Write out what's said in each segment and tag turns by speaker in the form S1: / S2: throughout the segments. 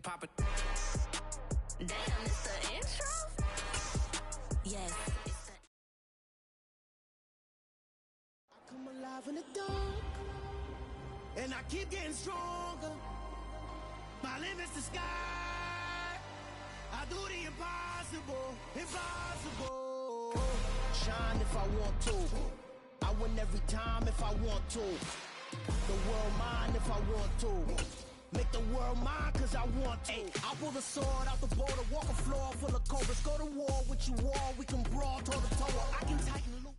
S1: pop it.
S2: Damn, it's the intro? Yes, it's the...
S3: I come alive in the dark, and I keep getting stronger. My limit's the sky. I do the impossible, impossible. Shine if I want to. I win every time if I want to. The world mine if I want to. Make the world mine cause I want to. I'll pull the sword out the border, walk a floor full of cobras. Go to war with you all, we can brawl toe to toe. I can tighten the loop.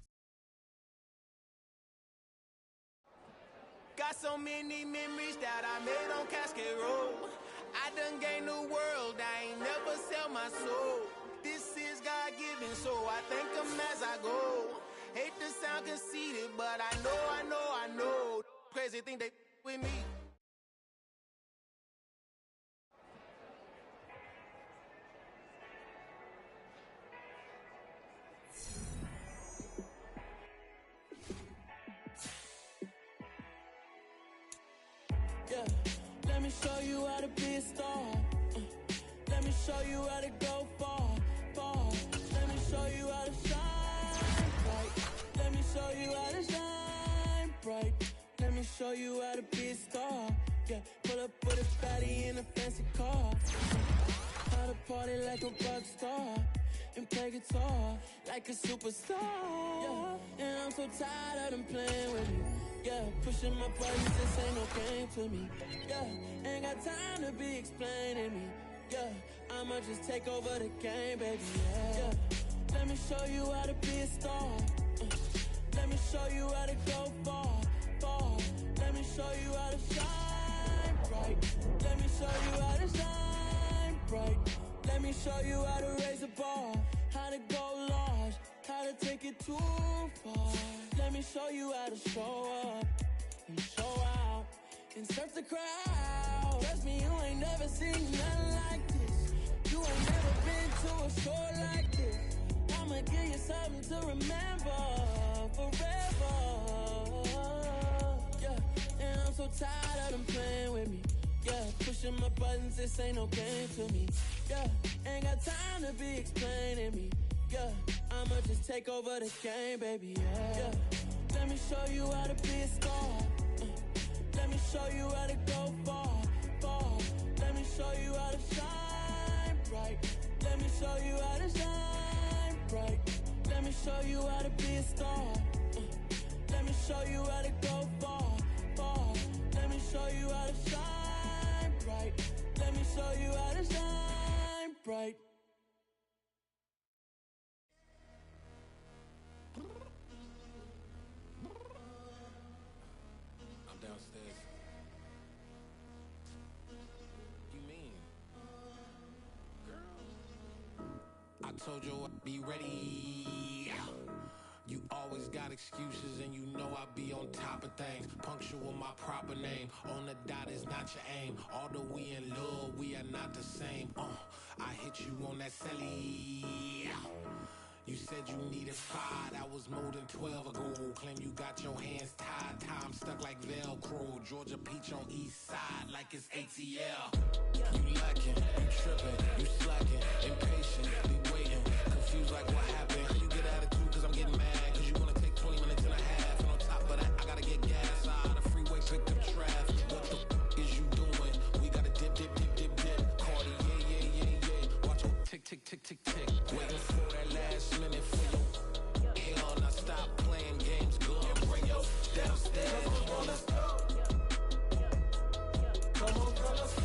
S3: Got so many memories that I made on Cascade Road. I done gained the world, I ain't never sell my soul. This is God-given, so I thank him as I go. Hate to sound conceited, but I know. Crazy think they with me. Yeah, let me show you how to be a star. Let me show you how to go far. Let me show you how to shine bright. Let me show you how to shine bright. Let me show you how to be a star. Yeah, pull up with a fatty in a fancy car. How to party like a rock star and play guitar like a superstar. Yeah, and I'm so tired of them playing with me. Yeah, pushing my buttons, this ain't no game to me. Yeah, ain't got time to be explaining me. Yeah, I'ma just take over the game, baby. Yeah, let me show you how to be a star. Let me show you how to go far. Let me show you how to shine bright. Let me show you how to shine bright. Let me show you how to raise a bar, how to go large, how to take it too far. Let me show you how to show up and show out and surf the crowd. Trust me, you ain't never seen nothing like this. You ain't never been to a show like this. I'ma give you something to remember forever. Yeah, and I'm so tired of them playing with me. Yeah, pushing my buttons, this ain't no game to me. Yeah, ain't got time to be explaining me. Yeah, I'ma just take over the game, baby. Yeah, let me show you how to be a star. Let me show you how to go far. Let me show you how to shine bright. Let me show you how to shine bright. Let me show you how to be a star. Let me show you how to go far. Let me show you how to shine bright. Let me show you how to shine bright.
S1: I'm downstairs. You mean? Girl, I told you I'd be ready. You always got excuses and you know I be on top of things. Punctual my proper name. On the dot is not your aim. Although we in love, we are not the same. I hit you on that celly. You said you needed 5, that was more than 12 ago. Claim you got your hands tied, time stuck like Velcro. Georgia Peach on east side like it's ATL. You lacking, you tripping, you slacking, impatient, be waiting, confused like what happened. How you get attitude cause I'm getting mad, cause you wanna take 20 minutes and a half. And on top of that, I gotta get gas out of the freeway, pick up traffic. What the is you doing? We gotta dip. Cardi, yeah. Watch your tick. Waiting for that last minute for you. Hell, now stop playing games, girl. Bring your downstairs. Come on, let's go. Come on, girl, let's go.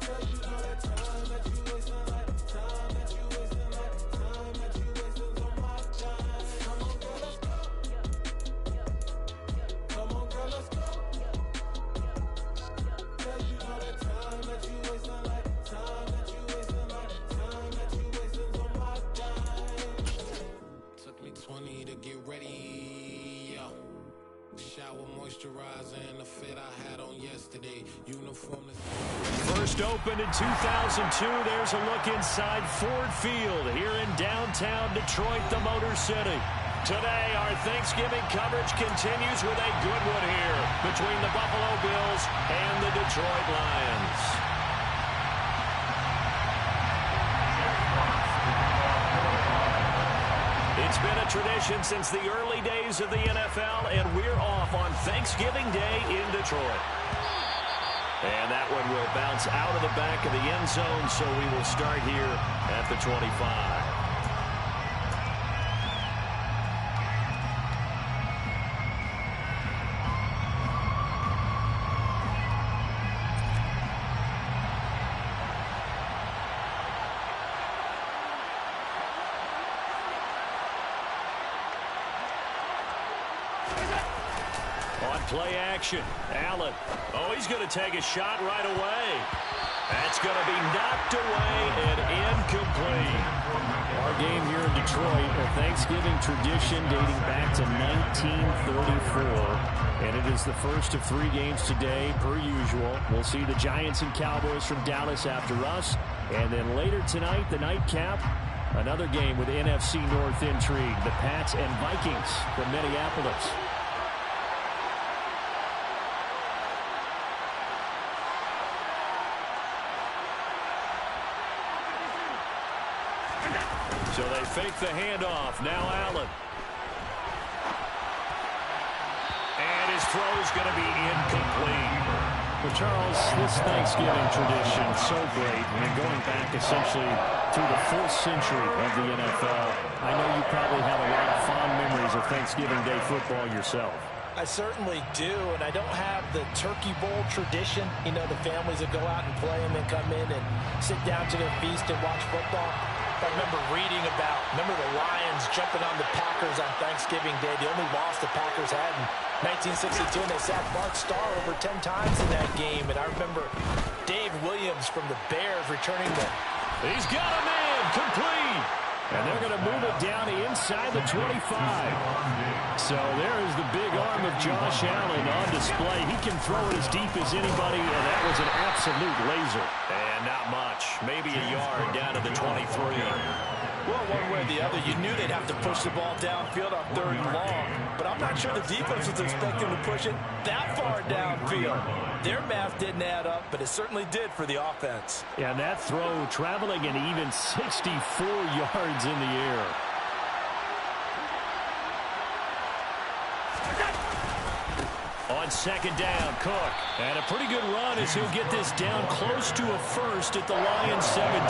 S1: Girl, you know that time that you wasting, like time that you wasting, like time that you wasting on my time. Come on, girl, let's go. Come on, girl, let's go. Girl, you know that time that you wasting, like time that you wasting, like time that you wasting on my time. Took me 20 to get ready. Shower moisturizer and the fit I had on yesterday. Uniform.
S4: First opened in 2002. There's a look inside Ford Field here in downtown Detroit, the Motor City. Today, our Thanksgiving coverage continues with a good one here between the Buffalo Bills and the Detroit Lions. It's been a tradition since the early days of the NFL, and we're off on Thanksgiving Day in Detroit. And that one will bounce out of the back of the end zone, so we will start here at the 25. Play action. Allen. Oh, he's going to take a shot right away. That's going to be knocked away and incomplete.
S5: Our game here in Detroit, a Thanksgiving tradition dating back to 1934. And it is the first of 3 games today, per usual. We'll see the Giants and Cowboys from Dallas after us. And then later tonight, the nightcap, another game with NFC North intrigue. The Pats and Vikings from Minneapolis.
S4: So they fake the handoff. Now Allen. And his throw is going to be incomplete.
S5: Well, Charles, this Thanksgiving tradition so great. I mean, going back essentially through the 4th century of the NFL. I know you probably have a lot of fond memories of Thanksgiving Day football yourself.
S6: I certainly do, and I don't have the Turkey Bowl tradition. You know, the families that go out and play and then come in and sit down to their feast and watch football. I remember reading about, the Lions jumping on the Packers on Thanksgiving Day. The only loss the Packers had in 1962, and they sacked Bart Starr over 10 times in that game. And I remember Dave Williams from the Bears returning the...
S4: He's got a man, complete.
S5: And they're going to move it down inside the 25. So there is the big arm of Josh Allen on display. He can throw it as deep as anybody, and that was an absolute laser.
S4: And not much. Maybe a yard down to the 23.
S6: Well, one way or the other, you knew they'd have to push the ball downfield on 3rd and long. But I'm not sure the defense was expecting to push it that far downfield. Their math didn't add up, but it certainly did for the offense.
S5: And that throw traveling an even 64 yards in the air.
S4: On 2nd down, Cook. And a pretty good run as he'll get this down close to a first at the Lions 17.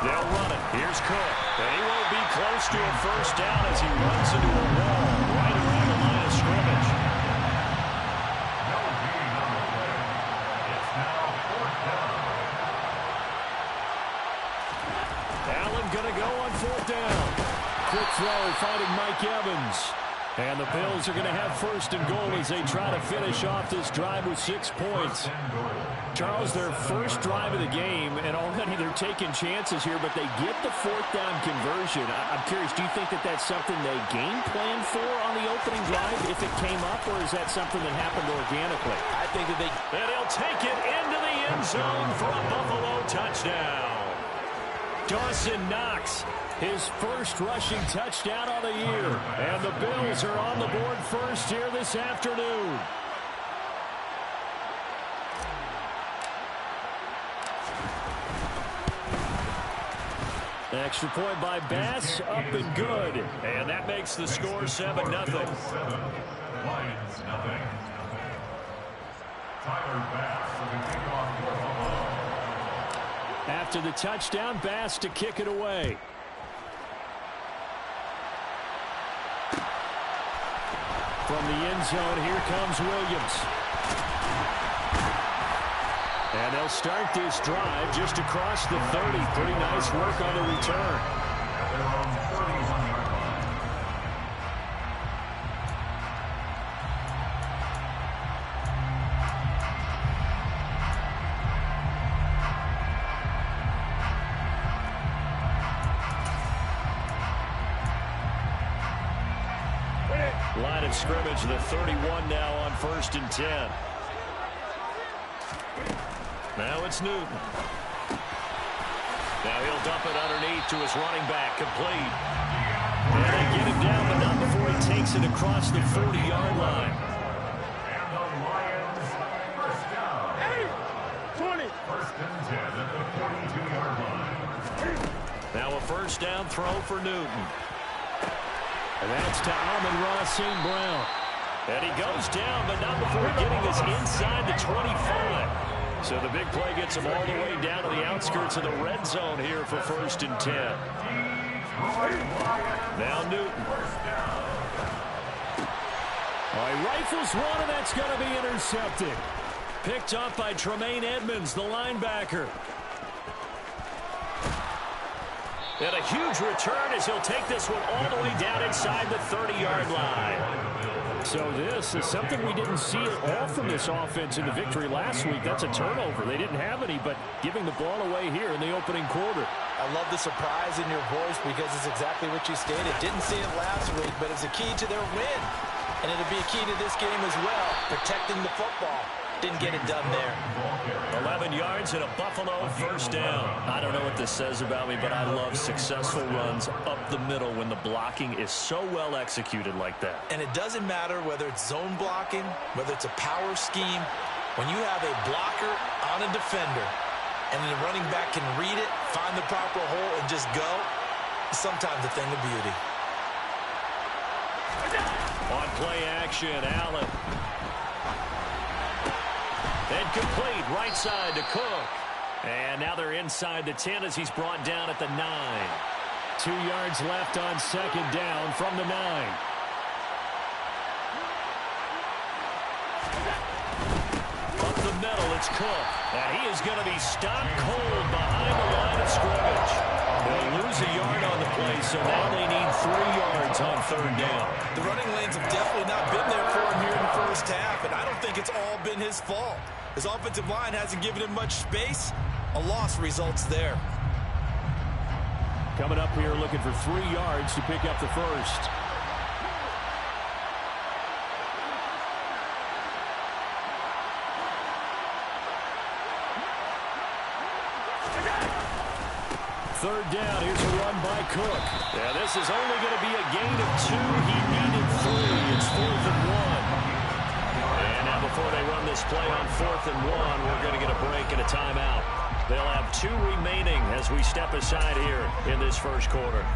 S4: They'll run it. Here's Cook. And he won't be close to a first down as he runs into a wall right around the line of scrimmage. Allen going to go on 4th down.
S5: Quick throw, finding Mike Evans. And the Bills are going to have 1st and goal as they try to finish off this drive with 6 points. Charles, their first drive of the game, and already they're taking chances here, but they get the 4th down conversion. I'm curious, do you think that that's something they game planned for on the opening drive if it came up, or is that something that happened organically?
S6: I think that
S4: And he'll take it into the end zone for a Buffalo touchdown.
S5: Dawson Knox, his first rushing touchdown on the year. And the Bills are on the board first here this afternoon. Extra point by Bass, up and good.
S4: And that makes the score 7-0.
S7: Lions 0. Tyler Bass will kick off for Buffalo.
S5: After the touchdown, Bass to kick it away. From the end zone, here comes Williams. And they'll start this drive just across the 30. Pretty nice work on the return.
S4: Line of scrimmage, the 31 now on 1st and 10. Now it's Newton. Now he'll dump it underneath to his running back, complete. And they get him down, but not before he takes it across the 40-yard line.
S7: And the Lions, first down.
S3: 20.
S7: First and 10 at the 42-yard line.
S4: Now a first down throw for Newton.
S5: And that's to Amon-Ra St. Brown.
S4: And he goes down, but not before getting this inside the 25. So the big play gets him all the way down to the outskirts of the red zone here for first and 10. Now Newton.
S5: All right, rifles one, and that's going to be intercepted. Picked up by Tremaine Edmonds, the linebacker.
S4: And a huge return as he'll take this one all the way down inside the 30-yard line.
S5: So this is something we didn't see at all from this offense in the victory last week. That's a turnover. They didn't have any, but giving the ball away here in the opening quarter.
S6: I love the surprise in your voice because it's exactly what you stated. Didn't see it last week, but it's a key to their win. And it'll be a key to this game as well, protecting the football. Didn't get it done there.
S4: 11 yards and a Buffalo first down. I don't know what this says about me, but I love successful runs up the middle when the blocking is so well executed like that.
S6: And it doesn't matter whether it's zone blocking, whether it's a power scheme. When you have a blocker on a defender and the running back can read it, find the proper hole, and just go, it's sometimes a thing of beauty.
S4: On play action, Allen. And complete, right side to Cook. And now they're inside the 10 as he's brought down at the 9.
S5: 2 yards left on second down from the 9.
S4: Up the middle, it's Cook. And he is going to be stopped cold behind the line of scrimmage. They'll lose a yard on the play, so now they need 3 yards on third down.
S6: The running lanes have definitely not been there for him here in the first half, and I don't think it's all been his fault. His offensive line hasn't given him much space. A loss results there.
S5: Coming up here looking for 3 yards to pick up the first. Third down, here's a run by Cook.
S4: Yeah, this is only going to be a gain of 2. He needed 3. It's 4th and 1. And now before they run this play on 4th and 1, we're going to get a break and a timeout. They'll have 2 remaining as we step aside here in this first quarter.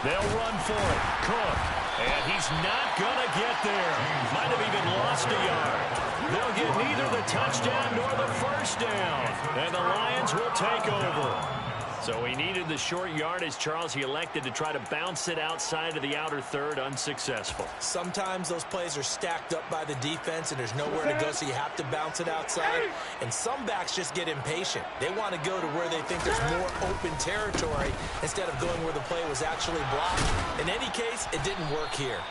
S4: They'll run for it. Cook. And he's not going to get there. Might have even lost a yard. They'll get neither the touchdown nor the first down. And the Lions will take over. So he needed the short yardage, Charles. He elected to try to bounce it outside of the outer third, unsuccessful.
S6: Sometimes those plays are stacked up by the defense and there's nowhere to go, so you have to bounce it outside. And some backs just get impatient. They want to go to where they think there's more open territory instead of going where the play was actually blocked. In any case, it didn't work here.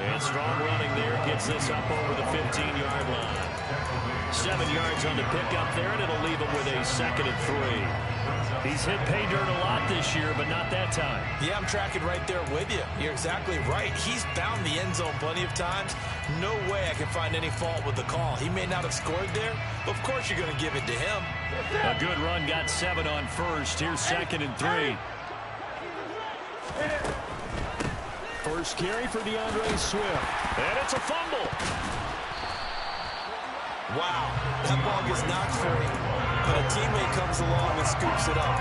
S4: And strong running there gets this up over the 15-yard line. 7 yards on the pickup there, and it'll leave him with a 2nd and 3. He's hit pay dirt a lot this year, but not that time.
S6: Yeah, I'm tracking right there with you. You're exactly right. He's found the end zone plenty of times. No way I can find any fault with the call. He may not have scored there, but of course you're going to give it to him.
S4: A good run, got 7 on first. Here's 2nd and 3.
S5: First carry for DeAndre Swift.
S4: And it's a fumble.
S6: Wow, that ball gets knocked free, but a teammate comes along and scoops it up.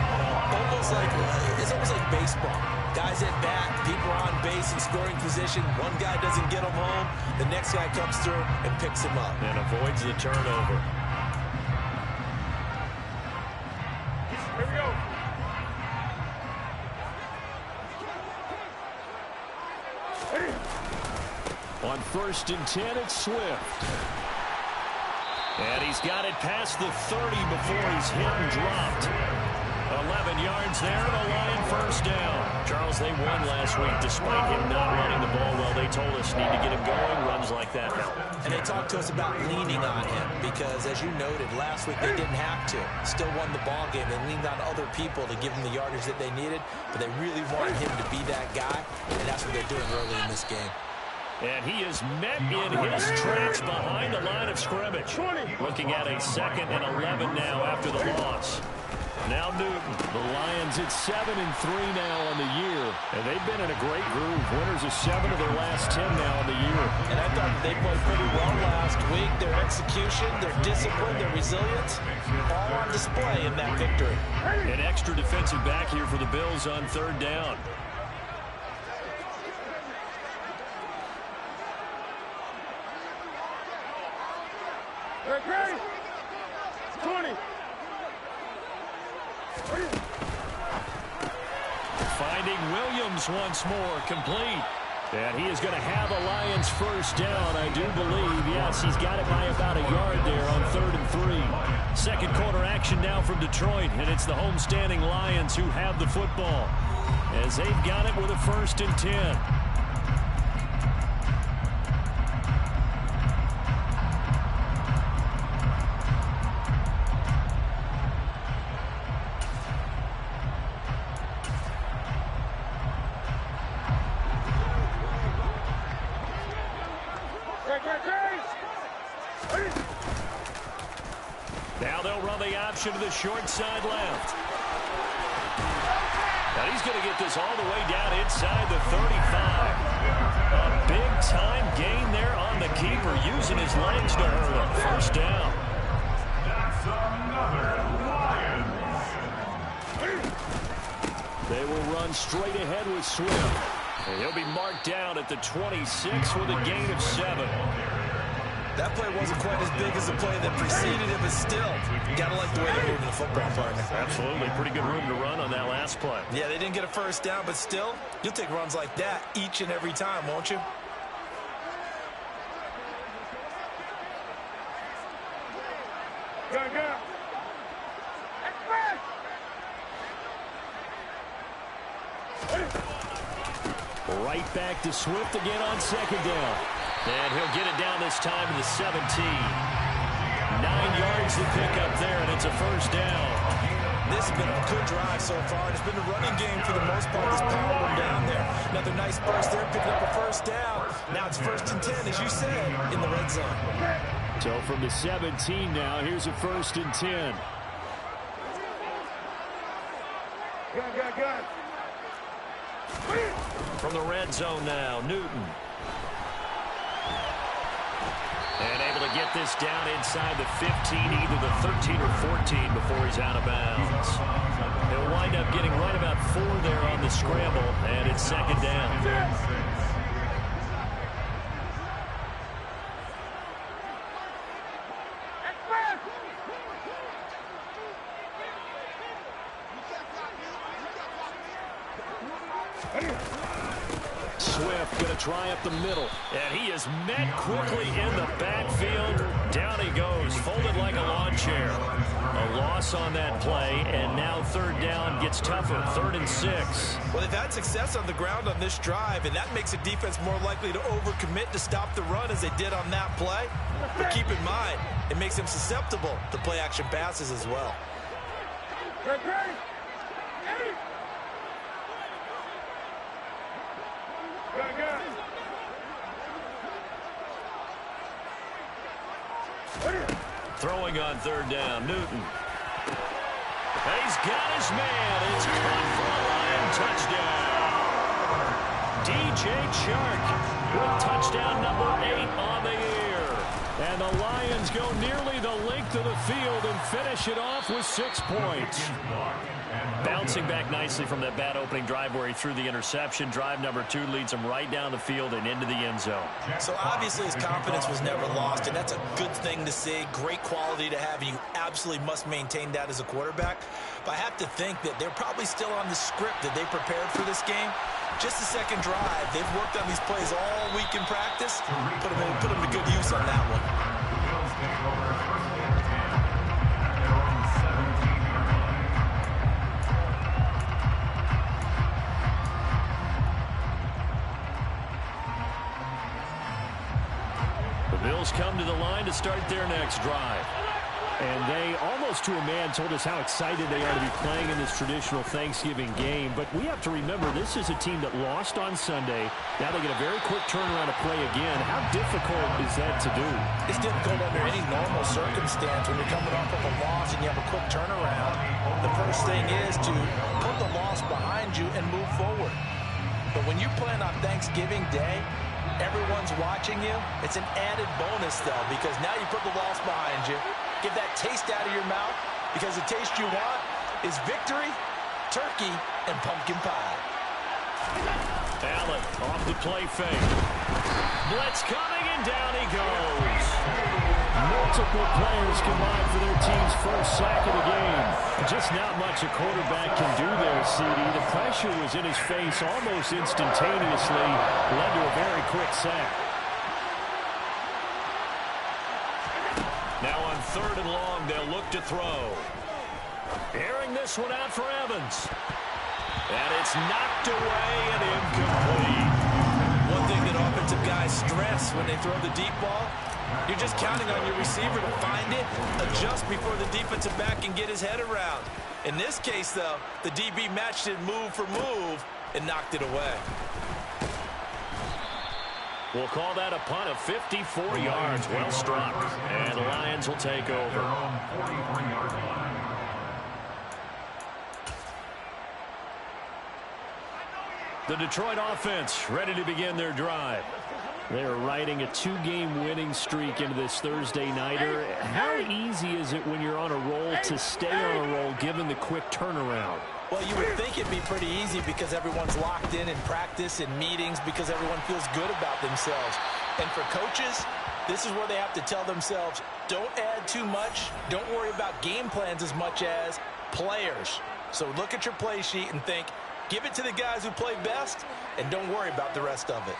S6: It's almost like baseball. Guys at bat, people are on base in scoring position. One guy doesn't get him home. The next guy comes through and picks him up.
S4: And avoids the turnover.
S3: Here we go.
S5: On 1st and 10, it's Swift.
S4: And he's got it past the 30 before he's hit and dropped.
S5: 11 yards there, and a Lion first down. Charles, they won last week despite him not running the ball well. They told us need to get him going. Runs like that help.
S6: And they talked to us about leaning on him because, as you noted, last week they didn't have to. Still won the ball game. They leaned on other people to give them the yardage that they needed, but they really wanted him to be that guy, and that's what they're doing early in this game.
S5: And he is met in his tracks behind the line of scrimmage. Looking at a 2nd and 11 now after the loss. Now Newton. The Lions at 7-3 now on the year. And they've been in a great groove. Winners of 7 of their last 10 now on the year.
S6: And I thought they played pretty well last week. Their execution, their discipline, their resilience, all on display in that victory.
S5: An extra defensive back here for the Bills on 3rd down.
S8: Okay. 20.
S5: Finding Williams once more, complete. And he is going to have a Lions first down, I do believe. Yes, he's got it by about a yard there on 3rd and 3. Second quarter action now from Detroit, and it's the homestanding Lions who have the football as they've got it with a 1st and 10. Now they'll run the option to the short side left. And he's going to get this all the way down inside the 35. A big-time gain there on the keeper, using his legs to hurt him. First down.
S7: That's another Lions.
S5: They will run straight ahead with Swift. And he'll be marked down at the 26 with a gain of 7.
S6: That play wasn't quite as big as the play that preceded it, but still, you got to like the way they're moving the football, partner.
S5: Absolutely. Pretty good room to run on that last play.
S6: Yeah, they didn't get a first down, but still, you'll take runs like that each and every time, won't you?
S8: Go.
S5: Right back to Swift again on 2nd down. And he'll get it down this time to the 17. 9 yards to pick up there, and it's a first down.
S6: This has been a good drive so far. It's been a running game for the most part. This power one down there. Another nice burst there, picking up a first down. Now it's 1st and 10, as you said, in the red zone.
S5: So from the 17 now, here's a 1st and 10.
S8: Go.
S5: From the red zone now, Newton. And able to get this down inside the 15, either the 13 or 14 before he's out of bounds. He'll wind up getting right about 4 there on the scramble, and it's 2nd down. Swift going to try up the middle, and he is met quickly in the backfield. Down he goes, folded like a lawn chair. A loss on that play, and now 3rd down gets tougher, 3rd and 6.
S6: Well, they've had success on the ground on this drive, and that makes a defense more likely to overcommit to stop the run as they did on that play. But keep in mind, it makes them susceptible to play-action passes as well.
S5: Throwing on 3rd down, Newton. And he's got his man. It's caught for a Lion touchdown. DJ Chark with touchdown number 8 on the year. And the Lions go nearly the length of the field and finish it off with 6 points. Bouncing back nicely from that bad opening drive where he threw the interception. Drive number 2 leads him right down the field and into the end zone.
S6: So obviously his confidence was never lost, and that's a good thing to see. Great quality to have, and you absolutely must maintain that as a quarterback. But I have to think that they're probably still on the script that they prepared for this game. Just the second drive. They've worked on these plays all week in practice. Put them to good use on that one.
S7: Bills take over 1st and 10 at their own 17-yard line.
S5: Bills come to the line to start their next drive. And they, almost to a man, told us how excited they are to be playing in this traditional Thanksgiving game. But we have to remember, this is a team that lost on Sunday. Now they get a very quick turnaround to play again. How difficult is that to do?
S6: It's difficult under any normal circumstance when you're coming off of a loss and you have a quick turnaround. The first thing is to put the loss behind you and move forward. But when you're playing on Thanksgiving Day, everyone's watching you. It's an added bonus, though, because now you put the loss behind you. Get that taste out of your mouth, because the taste you want is victory, turkey, and pumpkin pie.
S5: Allen off the play fake. Blitz coming, and down he goes. Multiple players combined for their team's first sack of the game. Just not much a quarterback can do there, CD. The pressure was in his face almost instantaneously, led to a very quick sack. Now on 3rd and long, they'll look to throw. Airing this one out for Evans. And it's knocked away and incomplete.
S6: One thing that offensive guys stress when they throw the deep ball, you're just counting on your receiver to find it, adjust before the defensive back can get his head around. In this case, though, the DB matched it move for move and knocked it away.
S5: We'll call that a punt of 54 yards. Well struck. And the Lions will take over. The Detroit offense ready to begin their drive. They are riding a 2-game winning streak into this Thursday nighter. How easy is it when you're on a roll to stay on a roll given the quick turnaround?
S6: Well, you would think it'd be pretty easy because everyone's locked in practice and meetings because everyone feels good about themselves. And for coaches, this is where they have to tell themselves, don't add too much. Don't worry about game plans as much as players. So look at your play sheet and think, give it to the guys who play best, and don't worry about the rest of it.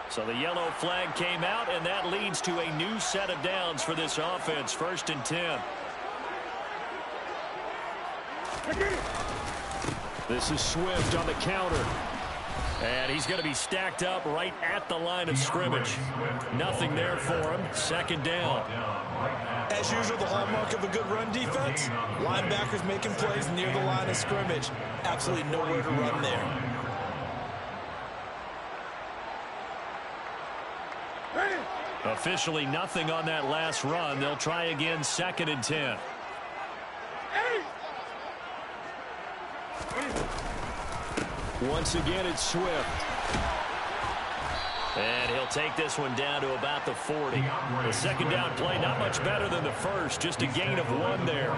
S5: So the yellow flag came out, and that leads to a new set of downs for this offense. 1st and 10. This is Swift on the counter. And he's going to be stacked up right at the line of scrimmage. Nothing there for him. 2nd down.
S6: As usual, the hallmark of a good run defense, linebackers making plays near the line of scrimmage. Absolutely nowhere to run there.
S5: Officially nothing on that last run. They'll try again, 2nd and 10. Once again, it's Swift. And he'll take this one down to about the 40. The 2nd down play, not much better than the first, just a gain of 1 there.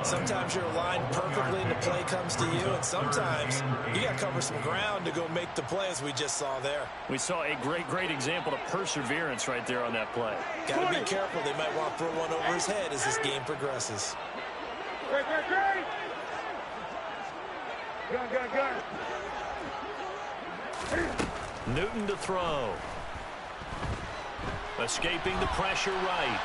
S6: Sometimes you're aligned perfectly and the play comes to you, and sometimes you got to cover some ground to go make the play, as we just saw there.
S5: We saw a great example of perseverance right there on that play.
S6: Got to be careful. They might want to throw one over his head as this game progresses.
S8: Gun.
S5: Newton to throw. Escaping the pressure right.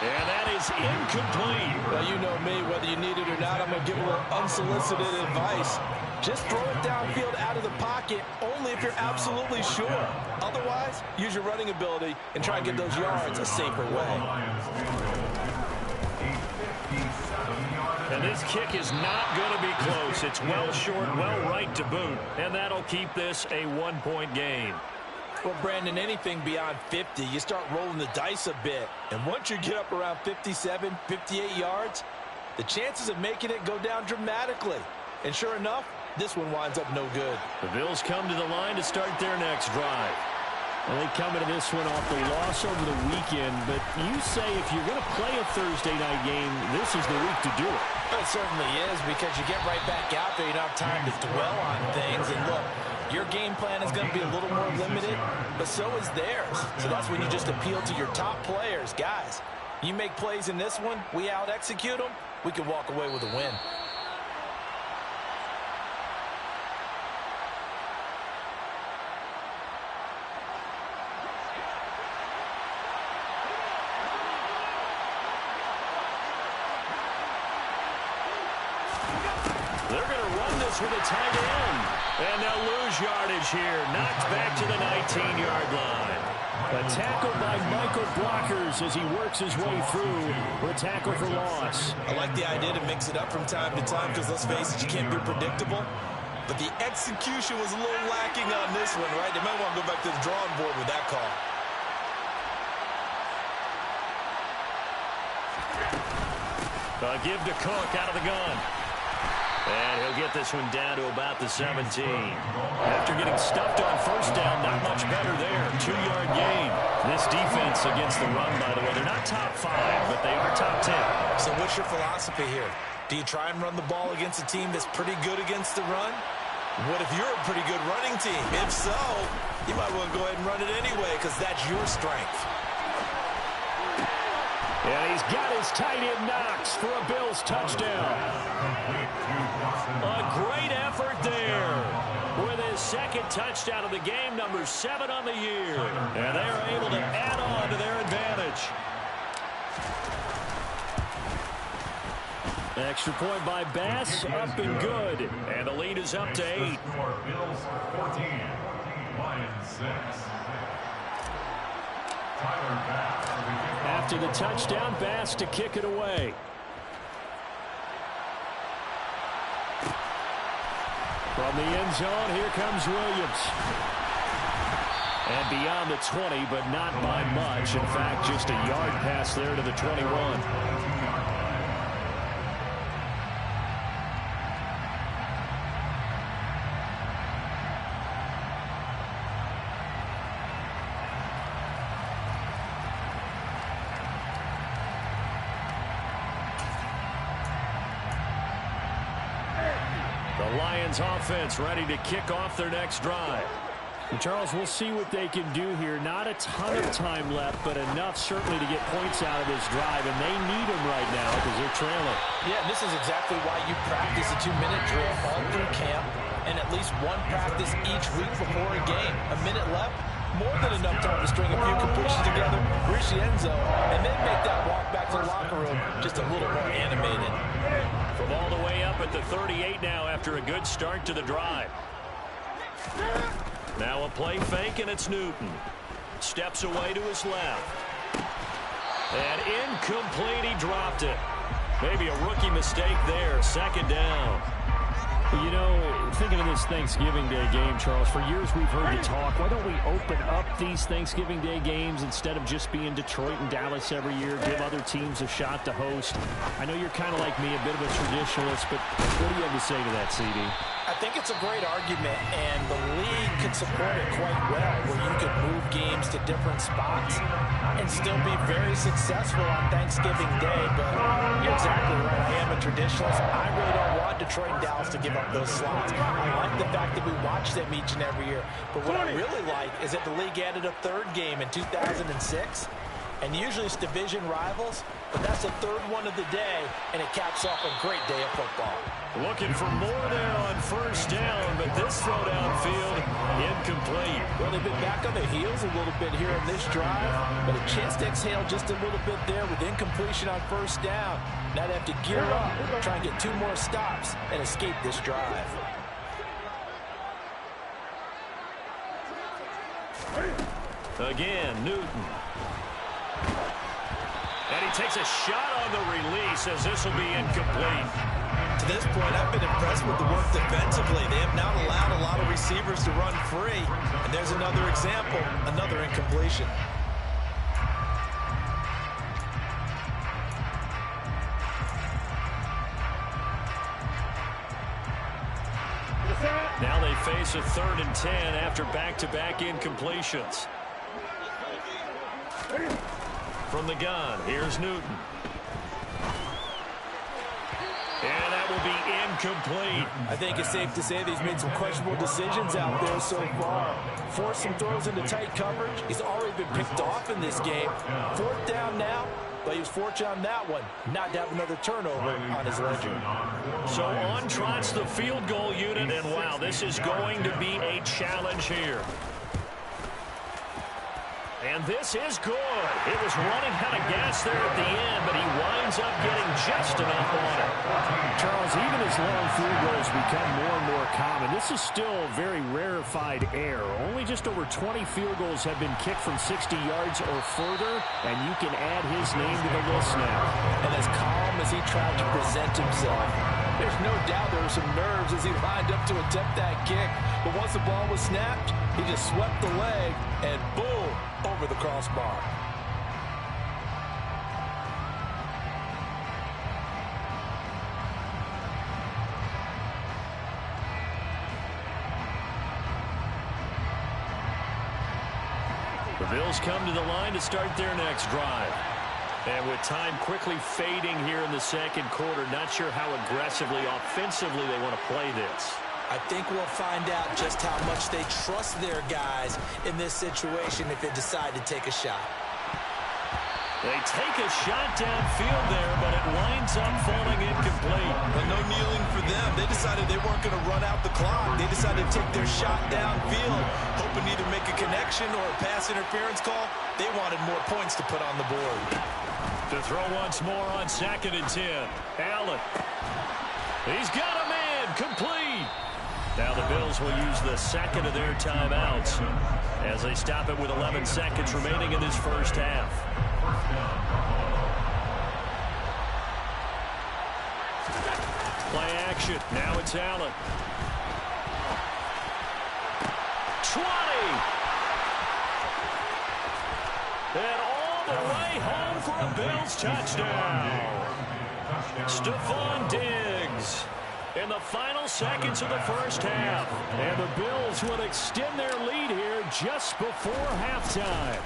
S5: And that is incomplete.
S6: Well, you know me, whether you need it or not, I'm going to give a little unsolicited advice. Just throw it downfield out of the pocket only if you're absolutely sure. Otherwise, use your running ability and try and get those yards a safer way.
S5: And this kick is not going to be close. It's well short, well right to boot. And that'll keep this a 1-point game.
S6: Well, Brandon, anything beyond 50, you start rolling the dice a bit. And once you get up around 57, 58 yards, the chances of making it go down dramatically. And sure enough, this one winds up no good.
S5: The Bills come to the line to start their next drive. And they come into this one off the loss over the weekend. But you say if you're going to play a Thursday night game, this is the week to do it.
S6: It certainly is, because you get right back out there. You don't have time to dwell on things. And look, your game plan is going to be a little more limited, but so is theirs. So that's when you just appeal to your top players. Guys, you make plays in this one, we out-execute them, we can walk away with a win.
S4: Charles with a tight end. And they'll lose yardage here. Knocked back to the 19-yard line. A tackle by Michael Blockers as he works his way through for a tackle for loss.
S6: I like the idea to mix it up from time to time because, let's face it, you can't be predictable. But the execution was a little lacking on this one, right? They might want to go back to the drawing board with that call.
S4: A give to Cook out of the gun. And he'll get this one down to about the 17. After getting stuffed on first down, not much better there. 2-yard gain. This defense against the run, by the way, they're not top 5, but they are top 10.
S6: So what's your philosophy here? Do you try and run the ball against a team that's pretty good against the run? What if you're a pretty good running team? If so, you might want to go ahead and run it anyway because that's your strength.
S4: And he's got his tight end Knox for a Bills touchdown. A great effort there with his second touchdown of the game, number 7 on the year. And they are able to add on to their advantage. Extra point by Bass, up and good. And the lead is up to 8.
S7: Bills 14, Lions 6. Tyler Bass.
S4: After the touchdown, Bass to kick it away. From the end zone, here comes Williams. And beyond the 20, but not by much. In fact, just a yard pass there to the 21. Lions offense ready to kick off their next drive. And Charles, we'll see what they can do here. Not a ton of time left, but enough certainly to get points out of this drive, and they need them right now because they're trailing.
S6: Yeah, this is exactly why you practice a 2-minute drill all through camp and at least one practice each week before a game. A minute left, more than enough time to string a few completions together, reach the end zone, and then make that walk back to the locker room just a little more animated.
S4: From all the way up at the 38 now after a good start to the drive. Now a play fake, and it's Newton. Steps away to his left. And incomplete, he dropped it. Maybe a rookie mistake there, 2nd down.
S5: You know, thinking of this Thanksgiving Day game, Charles, for years we've heard the talk, why don't we open up these Thanksgiving Day games instead of just being Detroit and Dallas every year, give other teams a shot to host? I know you're kind of like me, a bit of a traditionalist, but what do you have to say to that, CD?
S6: I think it's a great argument, and the league could support it quite well, where you could move games to different spots and still be very successful on Thanksgiving Day. But you're exactly right. I am a traditionalist. I really don't want Detroit and Dallas to give up those slots. I like the fact that we watch them each and every year. But what I really like is that the league added a 3rd game in 2006. And usually it's division rivals, but that's the 3rd one of the day, and it caps off a great day of football.
S4: Looking for more there on 1st down, but this throw downfield incomplete.
S6: Well, they've been back on their heels a little bit here in this drive, but a chance to exhale just a little bit there with incompletion on 1st down. Now they have to gear up, try and get 2 more stops, and escape this drive.
S4: Again, Newton. And he takes a shot on the release as this will be incomplete.
S6: To this point, I've been impressed with the work defensively. They have not allowed a lot of receivers to run free. And there's another example, another incompletion.
S4: Now they face a 3rd and 10 after back-to-back incompletions. From the gun, here's Newton. And that will be incomplete.
S6: I think it's safe to say that he's made some questionable decisions out there so far. Forced some throws into tight coverage. He's already been picked off in this game. 4th down now, but he was fortunate on that one not to have another turnover on his ledger.
S4: So on trots the field goal unit, and wow, this is going to be a challenge here. And this is good. It was running out of gas there at the end, but he winds up getting just enough on it.
S5: Charles, even as long field goals become more and more common, this is still very rarefied air. Only just over 20 field goals have been kicked from 60 yards or further, and you can add his name to the list now.
S6: And as calm as he tried to present himself, there's no doubt there were some nerves as he lined up to attempt that kick. But once the ball was snapped, he just swept the leg and boom, over the crossbar.
S4: The Bills come to the line to start their next drive. And with time quickly fading here in the second quarter, not sure how aggressively, offensively they want to play this.
S6: I think we'll find out just how much they trust their guys in this situation if they decide to take a shot.
S4: They take a shot downfield there, but it winds up falling incomplete.
S6: But no kneeling for them. They decided they weren't going to run out the clock. They decided to take their shot downfield, hoping to either make a connection or a pass interference call. They wanted more points to put on the board.
S4: To throw once more on 2nd and 10. Allen. He's got a man. Complete. Now the Bills will use the second of their timeouts as they stop it with 11 seconds remaining in this first half. Play action. Now it's Allen. 20. And all the way home for a Bills touchdown. Stephon Diggs in the final seconds of the first half.
S5: And the Bills will extend their lead here just before halftime.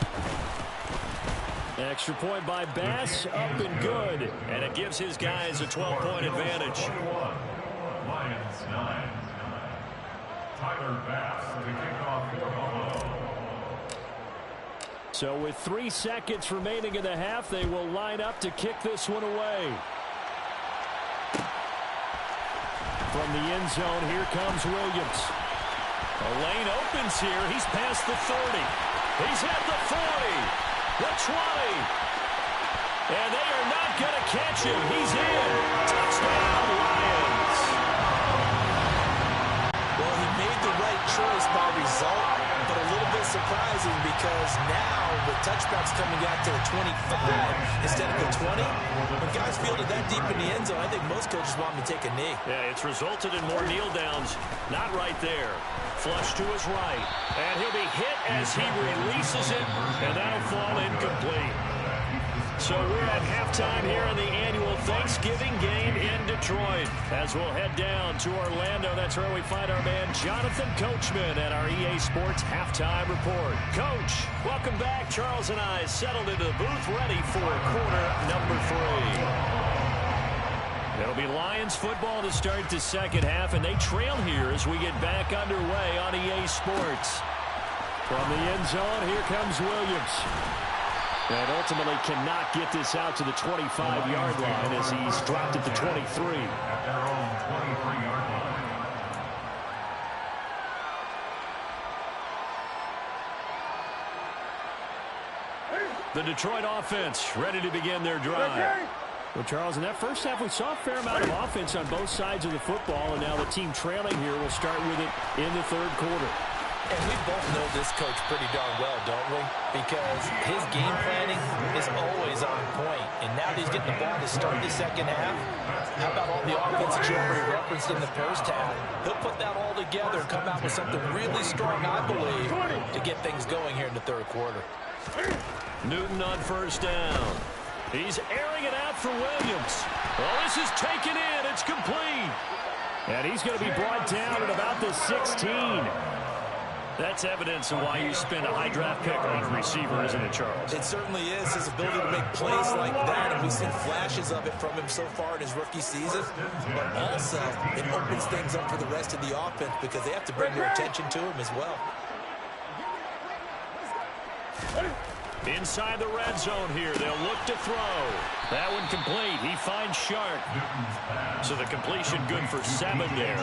S5: Extra point by Bass, up and good.
S4: And it gives his guys a 12-point advantage.
S7: 21, Lions 9. Tyler Bass to kick off for Buffalo.
S5: So with 3 seconds remaining in the half, they will line up to kick this one away. From the end zone, here comes Williams.
S4: A lane opens here. He's past the 30. He's at the 40. The 20. And they are not going to catch him. He's in. Touchdown, Lions.
S6: Well, he made the right choice by result, but a little bit surprising because now the touchback's coming out to the 25 instead of the 20. When guys field it that deep in the end zone, I think most coaches want him to take a knee.
S4: Yeah, it's resulted in more kneel downs. Not right there. Flush to his right. And he'll be hit as he releases it, and that'll fall incomplete. So we're at halftime here in the annual Thanksgiving game in Detroit. As we'll head down to Orlando, that's where we find our man Jonathan Coachman at our EA Sports Halftime Report. Coach, welcome back. Charles and I settled into the booth ready for quarter number 3. It'll be Lions football to start the second half, and they trail here as we get back underway on EA Sports.
S5: From the end zone, here comes Williams. And ultimately cannot get this out to the 25-yard line as he's dropped at the 23.
S7: At their own 23-yard line.
S4: The Detroit offense ready to begin their drive.
S5: Well, Charles, in that first half, we saw a fair amount of offense on both sides of the football, and now the team trailing here will start with it in the third quarter.
S6: And we both know this coach pretty darn well, don't we? Because his game planning is always on point. And now that he's getting the ball to start the second half, how about all the offense that you already referenced in the first half? He'll put that all together and come out with something really strong, I believe, to get things going here in the third quarter.
S4: Newton on first down. He's airing it out for Williams. Well, this is taken in. It's complete.
S5: And he's going to be brought down at about the 16.
S4: That's evidence of why you spend a high draft pick on a receiver, isn't it, Charles?
S6: It certainly is, his ability to make plays like that, and we've seen flashes of it from him so far in his rookie season. But also, it opens things up for the rest of the offense because they have to bring their attention to him as well.
S4: Inside the red zone here, they'll look to throw. That one complete. He finds Sharp. So the completion good for 7 there,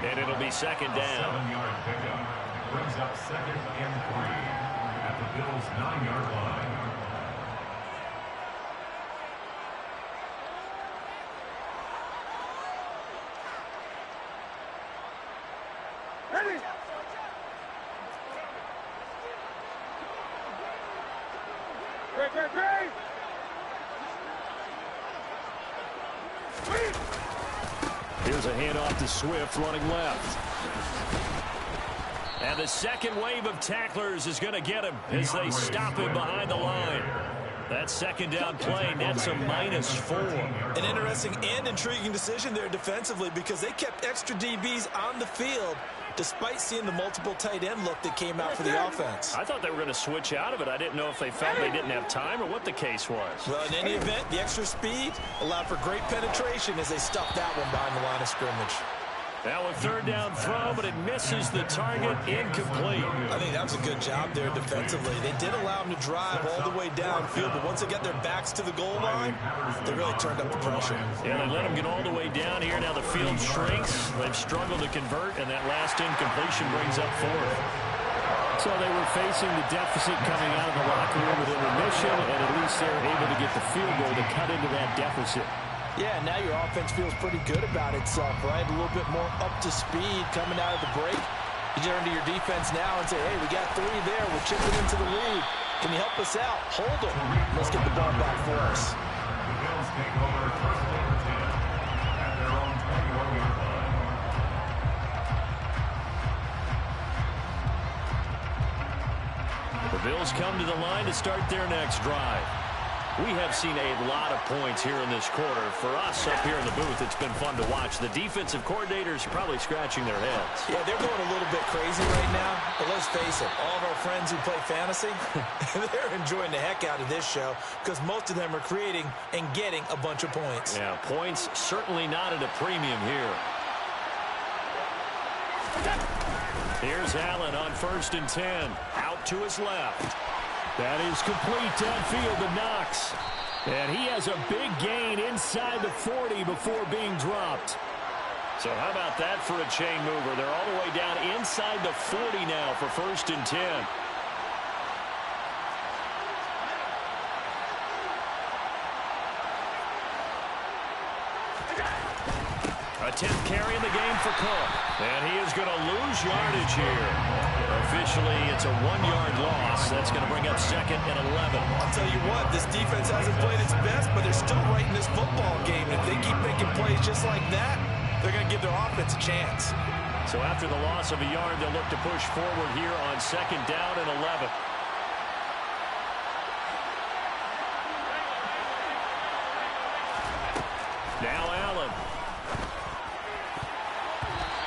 S4: and it'll be second down.
S7: 7-yard pickup brings up 2nd and 3 at at the Bills' 9-yard line.
S8: Ready? Great.
S5: Here's a handoff to Swift running left. And the second wave of tacklers is going to get him as they stop him behind the line. That second down play nets a -4.
S6: An interesting and intriguing decision there defensively because they kept extra DBs on the field despite seeing the multiple tight end look that came out for the offense.
S5: I thought they were going to switch out of it. I didn't know if they felt they didn't have time or what the case was.
S6: Well, in any event, the extra speed allowed for great penetration as they stuffed that one behind the line of scrimmage.
S5: Now a third down throw, but it misses the target, incomplete.
S6: I think that was a good job there defensively. They did allow them to drive all the way downfield, but once they got their backs to the goal line, they really turned up the pressure.
S5: Yeah, they let them get all the way down here. Now the field shrinks. They've struggled to convert, and that last incompletion brings up 4th. So they were facing the deficit coming out of the locker room at intermission, and at least they're able to get the field goal to cut into that deficit.
S6: Yeah, now your offense feels pretty good about itself, right? A little bit more up to speed coming out of the break. You turn to your defense now and say, hey, we got 3 there. We're chipping into the lead. Can you help us out? Hold them. Let's get the ball back for us.
S7: The Bills take over first and 10 at their own 21-yard line.
S5: The Bills come to the line to start their next drive. We have seen a lot of points here in this quarter. For us up here in the booth, it's been fun to watch. The defensive coordinators probably scratching their heads.
S6: Yeah, they're going a little bit crazy right now. But let's face it, all of our friends who play fantasy, they're enjoying the heck out of this show because most of them are creating and getting a bunch of points.
S5: Yeah, points certainly not at a premium here. Here's Allen on 1st and 10. Out to his left. That is complete downfield to Knox. And he has a big gain inside the 40 before being dropped. So how about that for a chain mover? They're all the way down inside the 40 now for 1st and 10. A 10th carry in the game for Cook. And he is going to lose yardage here. Officially, it's a 1-yard loss. That's going to bring up 2nd and 11.
S6: I'll tell you what, this defense hasn't played its best, but they're still right in this football game. If they keep making plays just like that, they're going to give their offense a chance.
S5: So after the loss of a yard, they'll look to push forward here on 2nd down and 11. Now Allen.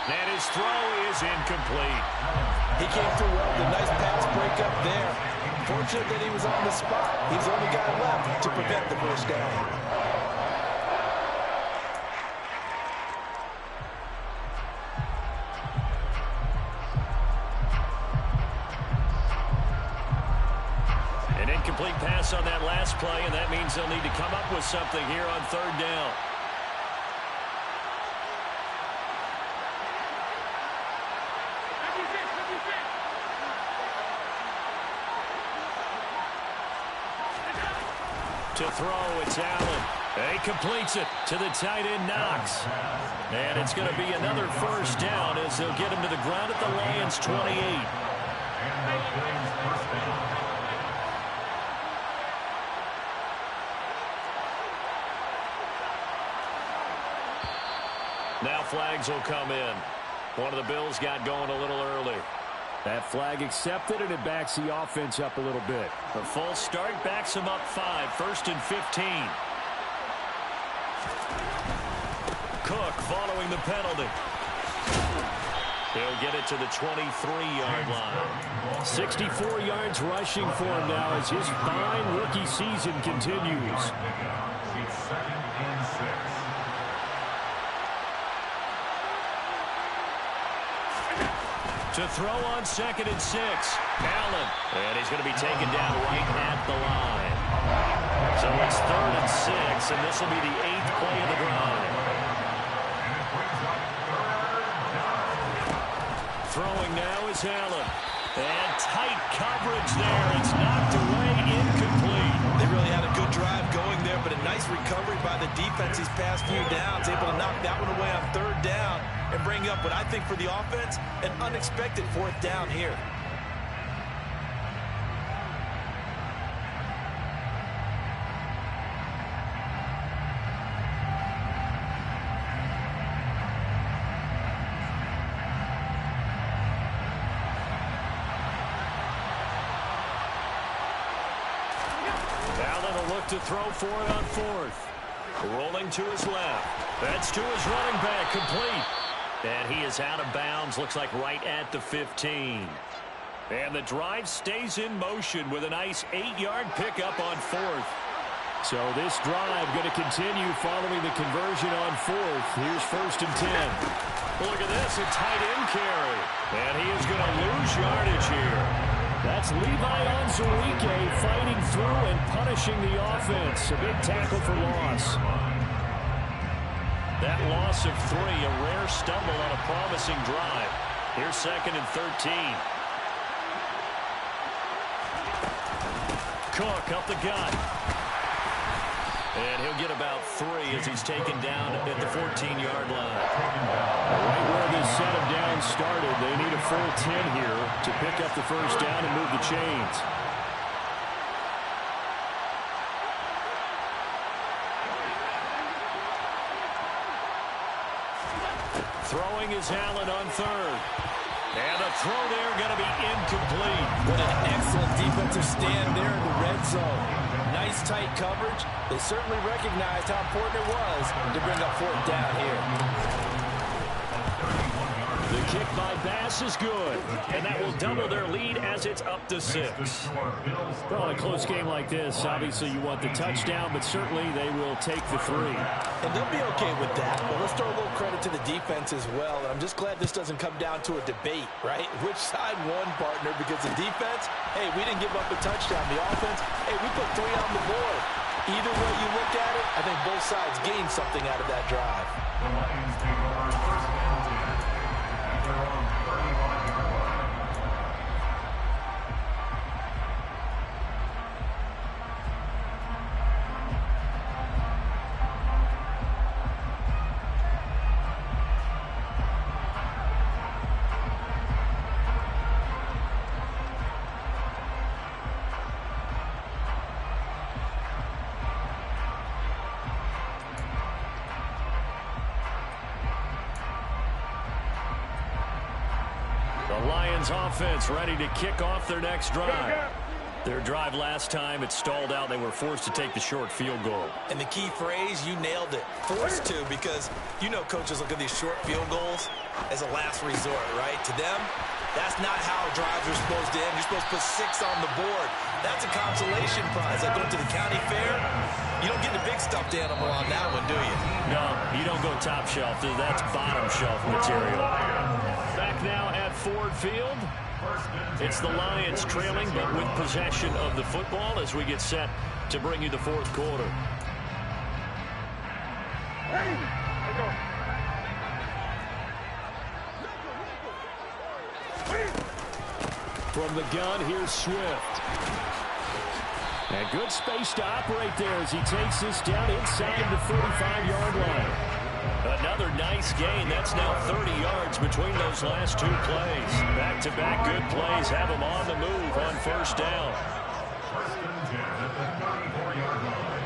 S5: And his throw is incomplete.
S6: He came through well with a nice pass break up there. Fortunate that he was on the spot. He's the only guy left to prevent the first down.
S5: An incomplete pass on that last play, and that means they'll need to come up with something here on 3rd down. To throw, it's Allen. He completes it to the tight end, Knox. And it's going to be another 1st down as they'll get him to the ground at the Lions' 28.
S7: And the Bills' first down.
S5: Now flags will come in. One of the Bills got going a little early. That flag accepted, and it backs the offense up a little bit. The full start backs them up 5, 1st and 15. Cook following the penalty. He'll get it to the 23-yard line. 64 yards rushing for him now as his fine rookie season continues.
S7: It's 2nd and 6.
S5: To throw on 2nd and 6. Allen. And he's going to be taken down right at the line. So it's 3rd and 6, and this will be the 8th play of the drive. Throwing now is Allen. And tight coverage there. It's knocked away, incomplete.
S6: They really had a good drive going there, but a nice recovery by the defense these past few downs, able to knock that one away on 3rd down and bring up what I think for the offense, an unexpected 4th down here.
S5: To throw for it on 4th. Rolling to his left. That's to his running back, complete. And he is out of bounds, looks like right at the 15. And the drive stays in motion with a nice 8-yard pickup on 4th. So this drive going to continue following the conversion on 4th. Here's 1st and 10. Look at this, a tight end carry. And he is going to lose yardage here. That's Levi Onwuzurike fighting through and punishing the offense. A big tackle for loss. That loss of 3, a rare stumble on a promising drive. Here's 2nd and 13. Cook up the gut. And he'll get about 3 as he's taken down at the 14-yard line. Right where this set of downs started, they need a full 10 here to pick up the 1st down and move the chains. Throwing is Allen on 3rd. And the throw there going to be incomplete.
S6: What an excellent defensive stand there in the red zone. Nice tight coverage. They certainly recognized how important it was to bring up 4th down here.
S5: The kick by Bass is good, and that will double their lead as it's up to 6. Well, in a close game like this, obviously you want the touchdown, but certainly they will take the 3.
S6: And they'll be okay with that, but let's throw a little credit to the defense as well. And I'm just glad this doesn't come down to a debate, right? Which side won, partner? Because the defense, hey, we didn't give up a touchdown. The offense, hey, we put 3 on the board. Either way you look at it, I think both sides gained something out of that drive.
S7: The Lions take over 1st and 10 at their own 35-yard line.
S5: Lions offense ready to kick off their next drive. Their drive last time, it stalled out. They were forced to take the short field goal.
S6: And the key phrase, you nailed it. Forced to, because you know coaches look at these short field goals as a last resort, right? To them, that's not how drives are supposed to end. You're supposed to put 6 on the board. That's a consolation prize. Like going to the county fair, you don't get the big stuffed animal on that one, do you?
S5: No, you don't go top shelf. That's bottom shelf material. Back now at Ford Field. It's the Lions trailing, but with possession of the football as we get set to bring you the 4th quarter. From the gun, here's Swift. And good space to operate there as he takes this down inside the 35-yard line. Another nice gain. That's now 30 yards between those last 2 plays. Back-to-back good plays have him on the move on 1st down.
S7: 1st and 10 at the 34-yard line.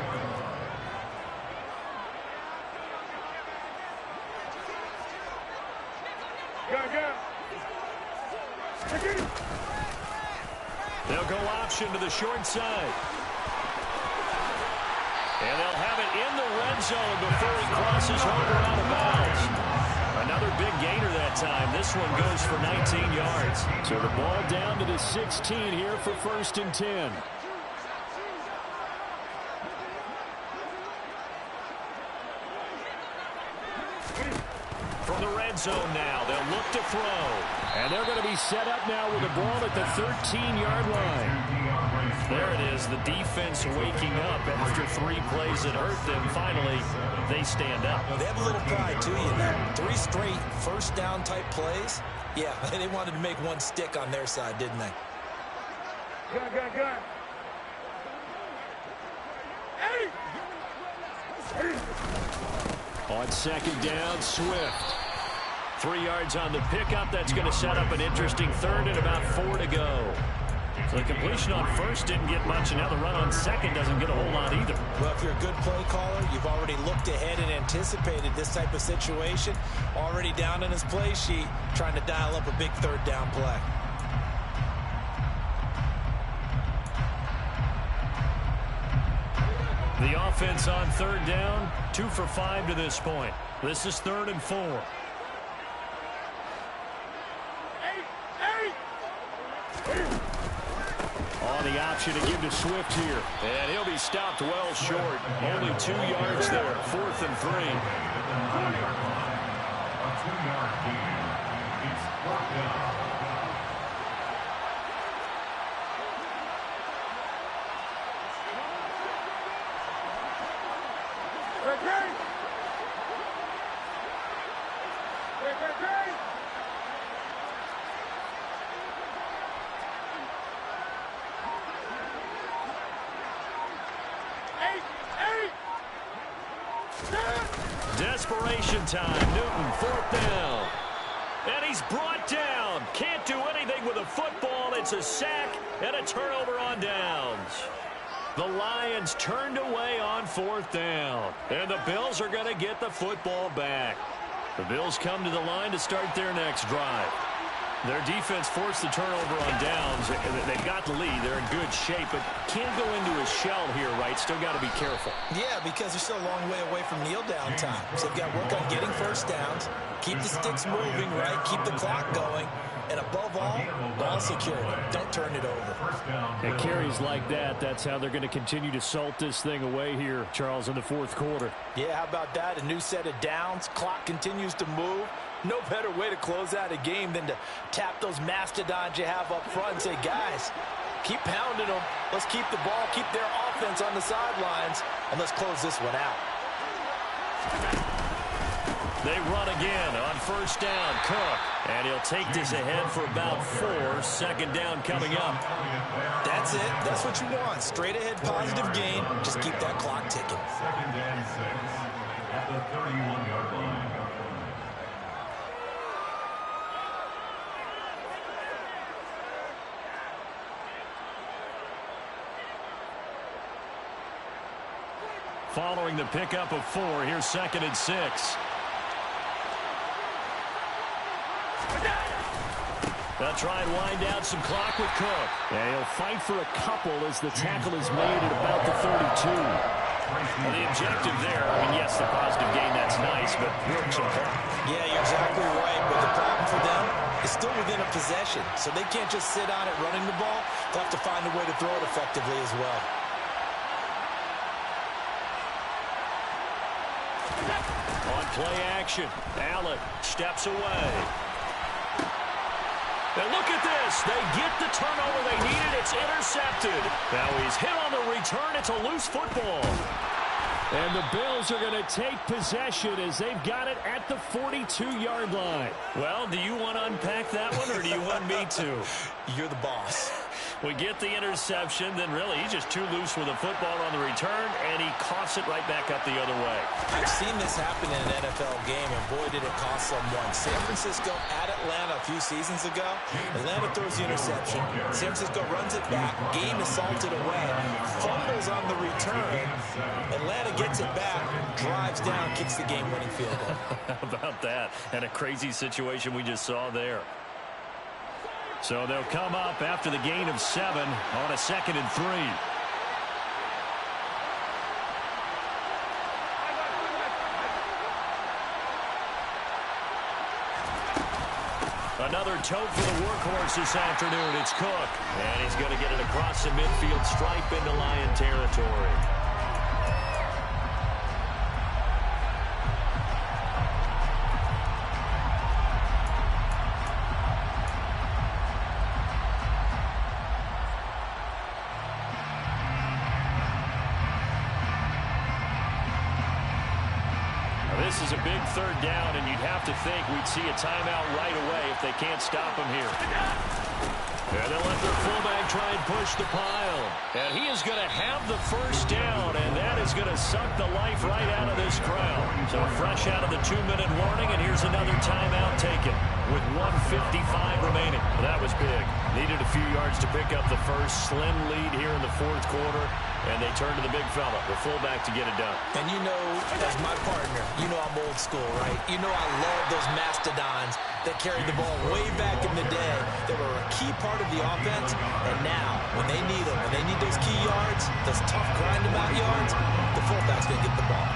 S5: They'll go option to the short side. And they'll have it in the red zone before he crosses over out of bounds. Another big gainer that time. This one goes for 19 yards. So the ball down to the 16 here for 1st and 10. From the red zone now, they'll look to throw. And they're going to be set up now with the ball at the 13-yard line. There it is, the defense waking up after 3 plays that hurt them. Finally, they stand up.
S6: They have a little pride, too, you know. 3 straight first down type plays. Yeah, they wanted to make one stick on their side, didn't they?
S8: Gun.
S5: On second down, Swift. 3 yards on the pickup. That's going to set up an interesting third and about 4 to go. So the completion on first didn't get much, and now the run on second doesn't get a whole lot either.
S6: Well, if you're a good play caller, you've already looked ahead and anticipated this type of situation. Already down on his play sheet, trying to dial up a big third down play.
S5: The offense on third down, 2 for 5 to this point. This is 3rd and 4. On the option to give to Swift here. And he'll be stopped well short. Only 2 yards there. 4th and 3.
S7: A 2-yard gain. It's 4th down.
S5: Desperation time. Newton, 4th down. And he's brought down. Can't do anything with a football. It's a sack and a turnover on downs. The Lions turned away on 4th down. And the Bills are going to get the football back. The Bills come to the line to start their next drive. Their defense forced the turnover on downs. They've got the lead. They're in good shape, but can't go into a shell here, right? Still got to be careful.
S6: Yeah, because they're still a long way away from kneel down time. So they've got to work on getting first downs, keep the sticks moving, right? Keep the clock going. And above all, ball security. Don't turn it over.
S5: And carries like that, that's how they're going to continue to salt this thing away here, Charles, in the 4th quarter.
S6: Yeah, how about that? A new set of downs. Clock continues to move. No better way to close out a game than to tap those mastodons you have up front and say, guys, keep pounding them. Let's keep the ball, keep their offense on the sidelines, and let's close this one out.
S5: They run again on first down. Cook. And he'll take this ahead for about 4. 2nd down coming up.
S6: That's it. That's what you want. Straight ahead positive gain. Just keep that clock ticking.
S7: 2nd and 6 at the 31-yard line.
S5: Following the pickup of 4, here's 2nd and 6. They'll try and wind down some clock with Cook. And he'll fight for a couple as the tackle is made at about the 32. Well, the objective there, I mean, yes, the positive gain, that's nice, but work some clock.
S6: Yeah, you're exactly right. But the problem for them is still within a possession. So they can't just sit on it running the ball. They'll have to find a way to throw it effectively as well.
S5: On play action, Allen steps away. And look at this. They get the turnover they needed. It's intercepted. Now he's hit on the return. It's a loose football. And the Bills are going to take possession as they've got it at the 42-yard line. Well, do you want to unpack that one, or do you want me to?
S6: You're the boss.
S5: We get the interception, then really he's just too loose with the football on the return, and he coughs it right back up the other way.
S6: I've seen this happen in an NFL game, and boy, did it cost someone. San Francisco at Atlanta a few seasons ago. Atlanta throws the interception. San Francisco runs it back. Game is salted away. Fumbles on the return. Atlanta gets it back, drives down, kicks the game-winning field goal.
S5: How about that? And a crazy situation we just saw there. So they'll come up after the gain of 7 on a 2nd and 3. Another tote for the workhorse this afternoon. It's Cook. And he's going to get it across the midfield stripe into Lion territory. This is a big third down, and you'd have to think we'd see a timeout right away if they can't stop him here. And they'll let their fullback try and push the pile. And he is going to have the first down, and that is going to suck the life right out of this crowd. So fresh out of the 2-minute warning, and here's another timeout taken with 1:55 remaining. That was big. Needed a few yards to pick up the first. Slim lead here in the fourth quarter, and they turn to the big fella, the fullback, to get it done.
S6: And you know, as my partner, you know I'm old school, right? You know I love those mastodons that carried the ball way back in the day, that were a key part of the offense. And now, when they need them, when they need those key yards, those tough grind-em-out yards, the fullback's going to get the ball.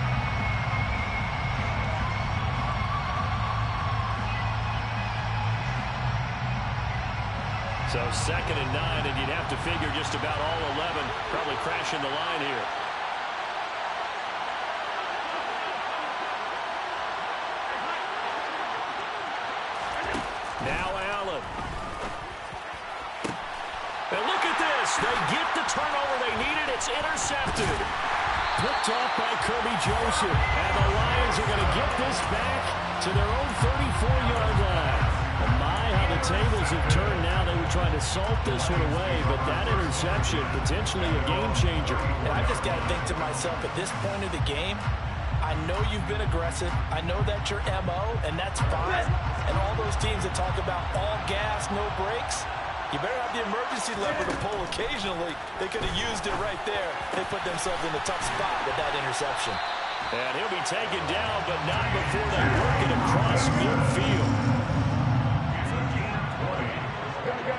S5: So 2nd and 9, and you'd have to figure just about all 11 probably crashing the line here. Now Allen. And look at this. They get the turnover they needed. It's intercepted. Picked off by Kirby Joseph. And the Lions are going to get this back to their own 34-yard line. And my, how the tables have turned now. They were trying to salt this one away, but that interception, potentially a game changer.
S6: And I just got to think to myself, at this point of the game, I know you've been aggressive. I know that's your MO, and that's fine. And all those teams that talk about all gas, no brakes, you better have the emergency lever to pull occasionally. They could have used it right there. They put themselves in a tough spot with that interception.
S5: And he'll be taken down, but not before they work it across midfield.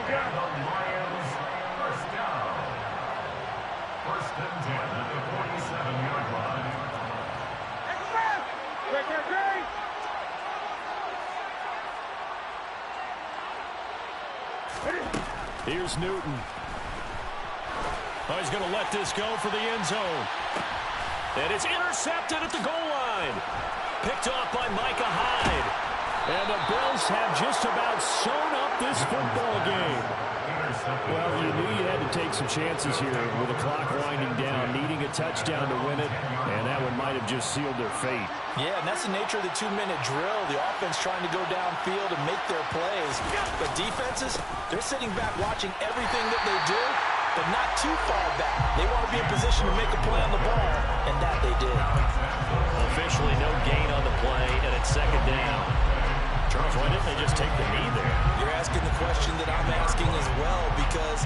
S7: The Lions, first down. 1st and 10 at the 47-yard line.
S5: Here's Newton. Oh, he's going to let this go for the end zone. And it's intercepted at the goal line. Picked off by Micah Hyde. And the Bills have just about sewn up this football game. Well, you knew you had to take some chances here with the clock winding down, needing a touchdown to win it, and that one might have just sealed their fate.
S6: Yeah, and that's the nature of the 2-minute drill. The offense trying to go downfield and make their plays. But defenses, they're sitting back watching everything that they do, but not too far back. They want to be in position to make a play on the ball, and that they did.
S5: Officially no gain on the play, and it's 2nd down. Charles, why didn't they just take the knee there?
S6: You're asking the question that I'm asking as well, because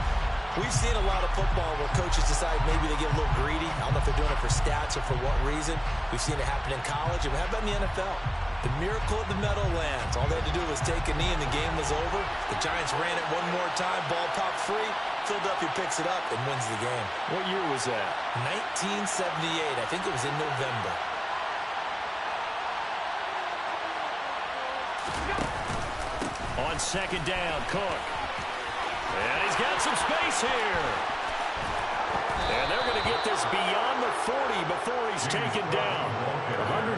S6: we've seen a lot of football where coaches decide maybe they get a little greedy. I don't know if they're doing it for stats or for what reason. We've seen it happen in college, and how about in the NFL? The miracle of the Meadowlands. All they had to do was take a knee, and the game was over. The Giants ran it one more time. Ball popped free. Philadelphia picks it up and wins the game.
S5: What year was that?
S6: 1978. I think it was in November.
S5: On 2nd down, Cook. And he's got some space here. And they're going to get this beyond the 40 before he's taken down.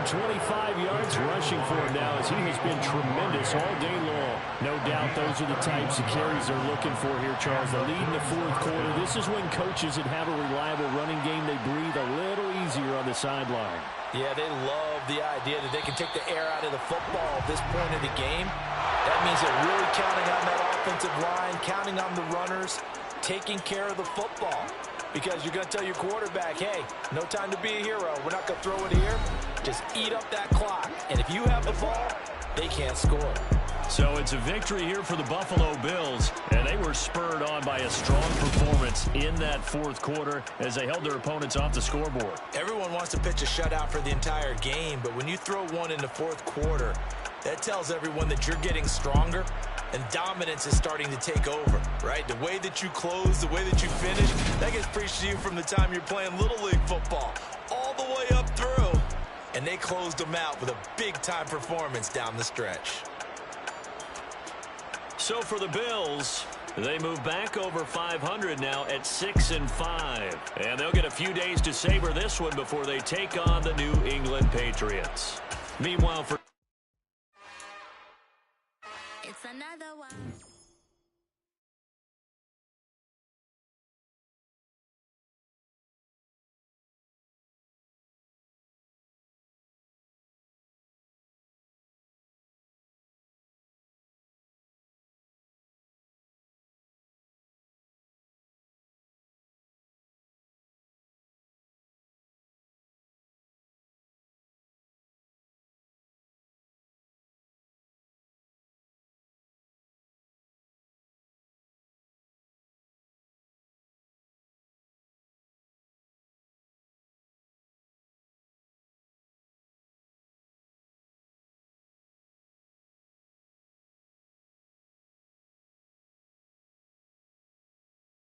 S5: 125 yards rushing for him now, as he has been tremendous all day long. No doubt those are the types of carries they're looking for here, Charles. The lead in the fourth quarter. This is when coaches that have a reliable running game, they breathe a little easier on the sideline.
S6: Yeah, they love the idea that they can take the air out of the football at this point of the game. That means they're really counting on that offensive line, counting on the runners, taking care of the football. Because you're going to tell your quarterback, hey, no time to be a hero. We're not going to throw it here. Just eat up that clock. And if you have the ball, they can't score.
S5: So it's a victory here for the Buffalo Bills, and they were spurred on by a strong performance in that fourth quarter as they held their opponents off the scoreboard.
S6: Everyone wants to pitch a shutout for the entire game, but when you throw one in the fourth quarter, that tells everyone that you're getting stronger and dominance is starting to take over, right? The way that you close, the way that you finish, that gets preached to you from the time you're playing Little League football all the way up through. And they closed them out with a big-time performance down the stretch.
S5: So for the Bills, they move back over 500 now at 6-5. And they'll get a few days to savor this one before they take on the New England Patriots. Meanwhile, for